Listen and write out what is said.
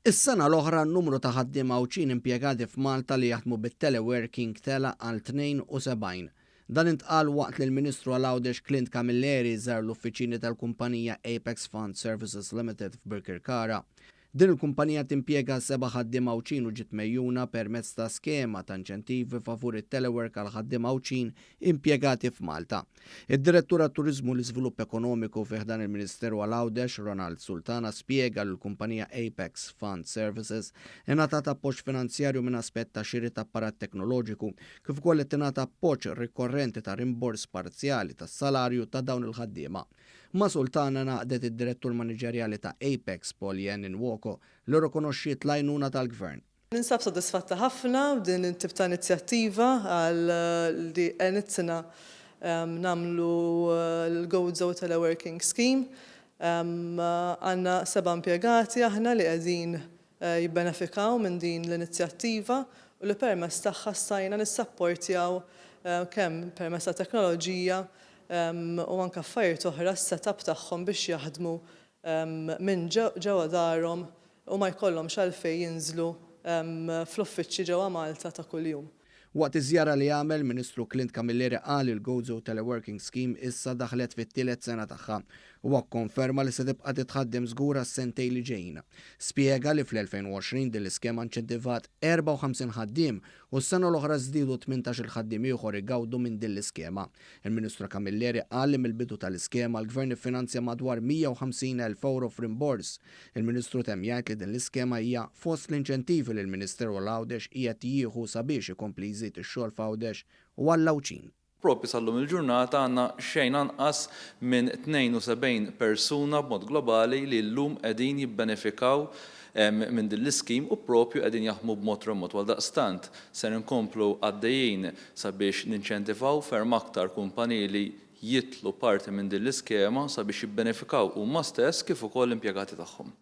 Is-sena l-oħra n-numru ta' ħaddiema Awċin impjegati f'Malta li jaħdmu bit-teleworking tela għal 72. Dan intqal waqt li l-Ministru Għawdex Clint Camilleri żar l-uffiċini tal-kumpanija Apex Fund Services Limited f'Birkirkara. Din il-kumpanija timpjega 7 ħaddiema Awċin u ġiet mejjuna permezz ta' skema ta' inċentivi favur it-telework għal ħaddiema Awċin impjegati f'Malta. Id-Direttura Turiżmu l Iżvilupp Ekonomiku fih dan il-Ministeru Għawdex Ronald Sultana spjega l kumpanija Apex Fund Services ingħatat appoġġ finanzjarju minn aspett ta' xiri ta' apparat teknoloġiku kif ukoll qed tingħata appoġġ rikorrenti ta' rimbors parzjali tas-salarju ta' dawn il-ħaddiema. Ma' Sultana naqdet id-Direttur Maniġerjali ta' Apex Paul Woko li rikonoxxiet l-għajnuna tal-Gvern. Ninsab sodisfatta ħafna b'din it-tip ta' inizjattiva għal li għenitzina namlu l-GoZo Teleworking Scheme. Għanna 7 impjegati aħna li għedin jibbenefikaw minn din l-inizjattiva u li permess tagħha stajna nissapportjaw kemm permess ta' teknoloġija u anke affarijiet oħra s-setup tagħhom biex jaħdmu minn ġewwa darhom u ma jkollhomx għalfejn jinżlu fl-uffiċċji ġewwa Malta ta' kuljum. Waqt iż-żjara li għamel Ministru Clint Camilleri qal il-GoZo Teleworking Scheme issa daħlet fit-tielet sena tagħha u konferma li se tibqa' titħaddem żgur għas-sentejn li ġejjin. Spjega li fl-2020 din l-iskema inċentivat 54 ħaddiem u s-sena l-oħra żdiedu 18 ħaddiem ieħor igawdu minn din l-iskema. Il-Ministru Camilleri qal li mill-bidu tal-iskema l-Gvern iffinanzja madwar 150,000 euro f'rimbors. Il-Ministru temm jgħid li din l-iskema hija fost l-inċentivi li l-Ministeru Għawdex qiegħed jieħu sabiex ikompli jżid ix-xogħol f'Għawdex u għall-Awċin. Propri sal-lum il-ġurnata għandna xejn anqas minn 72 persuna b'mod globali li llum qegħdin jibbenefikaw minn din l-iskim u propju qegħdin jaħdmu b'mod remot. Għaldaqstant se nkomplu għaddejjin sabiex ninċentivaw ferm aktar kumpaniji li jitlu parti minn din l-iskema sabiex jibbenefikaw huma stess kif ukoll l-impjegati tagħhom.